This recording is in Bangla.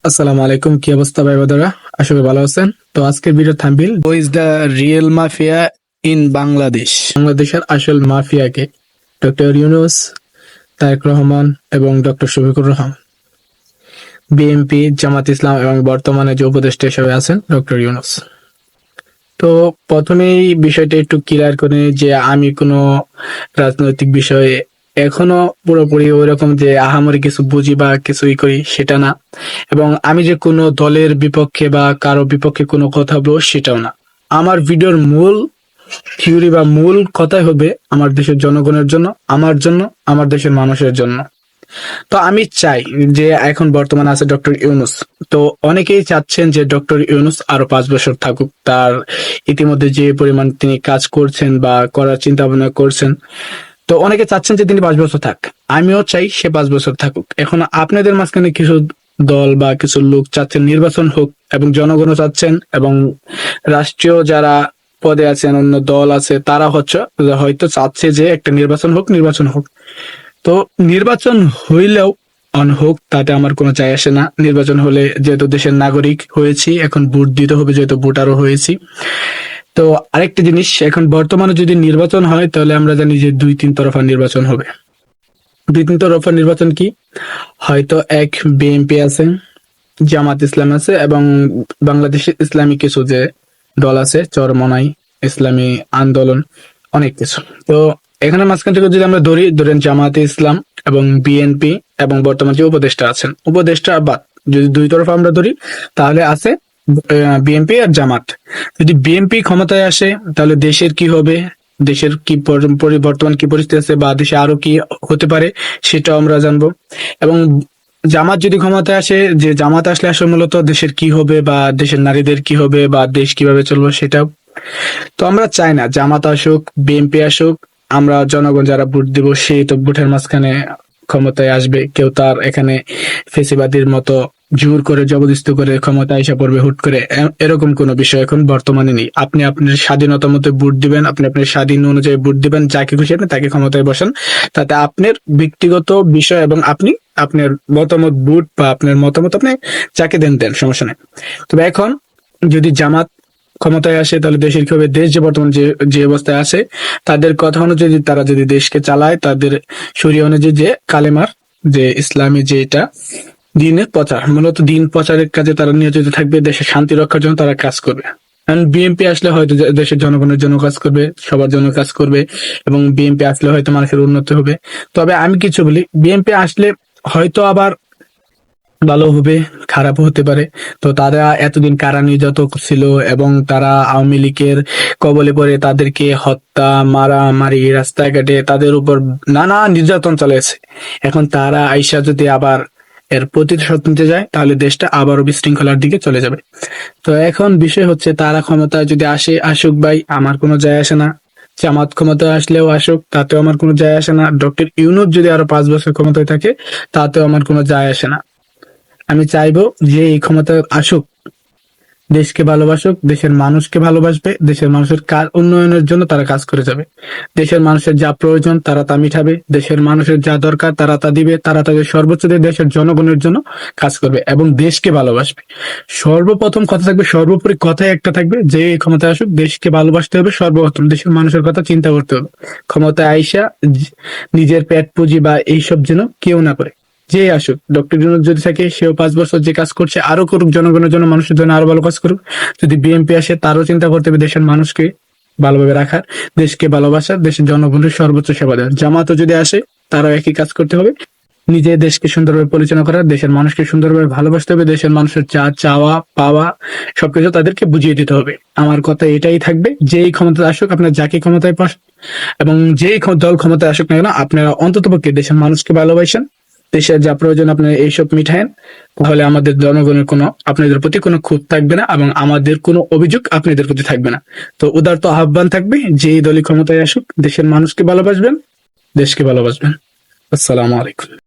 আসসালামু আলাইকুম, কি অবস্থা ভাই বাদারা? আশা করি ভালো আছেন। তো আজকের video thumbnail, who is the real mafia in Bangladesh. বাংলাদেশের আসল মাফিয়াকে ডক্টর ইউনূস, তারেক রহমান এবং ডক্টর শফিকুর রহমান। বিএনপি, জামাত ইসলাম এবং বর্তমানে যে উপদেষ্টা হিসেবে আছেন ডক্টর ইউনূস। তো প্রথমেই বিষয়টা একটু ক্লিয়ার করে নিই যে আমি কোনো রাজনৈতিক বিষয়ে এখনো পুরোপুরি ওইরকম যে আহামরি কিছু বুঝি বা কিছুই করি সেটা না, এবং আমি যে কোনো দলের বিপক্ষে বা কারো বিপক্ষে কোনো কথা বলবো সেটাও না। আমার ভিডিওর মূল থিওরি বা মূল কথাই হবে আমার দেশের জনগণের জন্য, আমার জন্য, আমার দেশের মানুষের জন্য। তো আমি চাই যে এখন বর্তমানে আছে ডক্টর ইউনূস। তো অনেকেই চাচ্ছেন যে ডক্টর ইউনূস আরো 5 বছর থাকুক। তার ইতিমধ্যে যে পরিমাণ তিনি কাজ করছেন বা করার চিন্তা ভাবনা করছেন, তো অনেকে চাচ্ছেন যে তিনি 5 বছর থাক। আমিও চাই সে 5 বছর থাকুক। এখন আপনাদের মাঝখানে কিছু দল বা কিছু লোক চাচ্ছেন নির্বাচন হোক, এবং জনগণও চাচ্ছেন, এবং রাষ্ট্রীয় যারা পদে আছেন অন্য দল আছে তারা হয়তো চাচ্ছে যে একটা নির্বাচন হোক। তো নির্বাচন হইলেও হোক, তাতে আমার কোনো যায় আসে না। নির্বাচন হলে যেহেতু দেশের নাগরিক হয়েছি, এখন ভোট দিতে হবে যেহেতু ভোটারও হয়েছি। তো আরেকটা জিনিস, এখন বর্তমানে যদি নির্বাচন হয় তাহলে আমরা জানি যে 2-3 তরফা নির্বাচন হবে। 2-3 তরফা নির্বাচন কি? হয়তো এক বিএনপি আছে, জামাত ইসলাম আছে, এবং বাংলাদেশের ইসলামী কিছু যে দল আছে, চরমনাই, ইসলামী আন্দোলন, অনেক কিছু। তো এখানে মাঝখান থেকে যদি আমরা ধরেন জামাতে ইসলাম এবং বিএনপি এবং বর্তমান যে উপদেষ্টা আছেন, উপদেষ্টা বাদ যদি 2 তরফা আমরা ধরি, তাহলে আছে বিএনপি আর জামাত। যদি বিএনপি ক্ষমতায় আসে তাহলে দেশের কি হবে, দেশের কি বর্তমান কি পরিস্থিতি আছে বা দেশে আরো কি হতে পারে সেটাও আমরা জানবো। এবং জামাত যদি ক্ষমতায় আসে, যে জামাত আসলে আসলে মূলত দেশের কি হবে বা দেশের নারীদের কি হবে বা দেশ কিভাবে চলবে সেটাও। তো আমরা চাই না জামাত আসুক, বিএনপি আসুক। আমরা জনগণ যারা ভোট দিব সেই তো ভোটের মাঝখানে ক্ষমতায় আসবে। কেউ তার এখানে ফেসিবাদীর মতো জোর করে জবরদস্তি করে ক্ষমতায় এসে পড়বে হুট করে, এরকম কোনো বিষয় এখন বর্তমানে নেই। আপনি আপনার স্বাধীনতা মতো ভোট দিবেন, আপনি আপনার স্বাধীন অনুযায়ী ভোট দিবেন, যাকে খুশি আপনি তাকে ক্ষমতায় বসান। তাতে আপনার ব্যক্তিগত বিষয়, এবং আপনি আপনার মতামত ভোট বা আপনার মতামত আপনি যাকে দেন সমস্যা নেই। তবে এখন যদি জামাত ক্ষমতায় আসে তাহলে দেশের কি হবে? দেশ যে বর্তমান যে অবস্থায় আছে, তাদের কথা অনুযায়ী তারা যদি দেশকে চালায়, তাদের শরীয়ত অনুযায়ী যে কালেমার যে ইসলামী যেটা দিনের প্রচার, মূলত দিন প্রচারের কাজে তারা নিয়োজিত থাকবে, দেশের শান্তি রক্ষার জন্য তারা কাজ করবে। বিএনপি আসলে হয়তো দেশের জনগণের জন্য কাজ করবে, সবার জন্য কাজ করবে, এবং বিএনপি আসলে হয়তো মানুষের উন্নতি হবে। তবে আমি কিছু বলি, বিএনপি আসলে হয়তো আবার ভালো হবে, খারাপও হতে পারে। তো তারা এতদিন কারা নির্যাতক ছিল, এবং তারা আওয়ামী লীগের কবলে পড়ে তাদেরকে হত্যা, মারামারি, রাস্তাঘাটে তাদের উপর নানা নির্যাতন চালিয়েছে। এখন তারা আইসা যদি আবার এর প্রতিশোধ নিতে যায় তাহলে দেশটা আবারও বিশৃঙ্খলার দিকে চলে যাবে। তো এখন বিষয় হচ্ছে তারা ক্ষমতায় যদি আসুক ভাই, আমার কোনো যায় আসে না। জামাত ক্ষমতায় আসলেও আসুক, তাতেও আমার কোনো যায় আসে না। ডক্টর ইউনূস যদি আরো 5 বছর ক্ষমতায় থাকে, তাতেও আমার কোনো যায় আসে না। আমি চাইবো যে এই ক্ষমতায় আসুক, দেশকে ভালোবাসুক, দেশের মানুষকে ভালোবাসবে, দেশের মানুষের উন্নয়নের জন্য তারা কাজ করে যাবে। দেশের মানুষের যা প্রয়োজন তারা তা মিটাবে, দেশের মানুষের যা দরকার তারা তা দিবে, তারা তাদের সর্বোচ্চ দিয়ে দেশের জনগণের জন্য কাজ করবে এবং দেশকে ভালোবাসবে। সর্বপ্রথম কথা থাকবে, সর্বোপরি কথাই একটা থাকবে, যে এই ক্ষমতায় আসুক দেশকে ভালোবাসতে হবে, সর্বপ্রথম দেশের মানুষের কথা চিন্তা করতে হবে। ক্ষমতায় আইসা নিজের পেট পুঁজি বা এইসব যেন কেউ না করে। যে আসুক, ডক্টর ইউনূস যদি থাকে সেও 5 বছর যে কাজ করছে আরো করুক, জনগণের জন্য, মানুষের জন্য আরো ভালো কাজ করুক। যদি বিএনপি আসে তারও চিন্তা করতে হবে দেশের মানুষকে ভালোভাবে রাখার, দেশকে ভালোবাসার, দেশের জনগণের সর্বোচ্চ সেবা দেওয়ার। জামাতও যদি আসে তারাও একই কাজ করতে হবে, নিজে দেশকে সুন্দরভাবে পরিচালনা করার, দেশের মানুষকে সুন্দরভাবে ভালোবাসতে হবে, দেশের মানুষের যা চাওয়া পাওয়া সবকিছু তাদেরকে বুঝিয়ে দিতে হবে। আমার কথা এটাই থাকবে, যেই ক্ষমতা আসুক, আপনার যাকে ক্ষমতায় এবং যেই দল ক্ষমতায় আসুক না কেন, আপনারা অন্ততপক্ষে দেশের মানুষকে ভালোবাসেন, দেশের যা প্রয়োজন আপনারা এইসব মিঠায়েন। তাহলে আমাদের জনগণের কোনো আপনাদের প্রতি কোনো ক্ষোভ থাকবে না, এবং আমাদের কোনো অভিযোগ আপনাদের প্রতি থাকবে না। তো উদারত আহ্বান থাকবে, যে দলই ক্ষমতায় আসুক দেশের মানুষকে ভালোবাসবেন, দেশকে ভালোবাসবেন। আসসালামু আলাইকুম।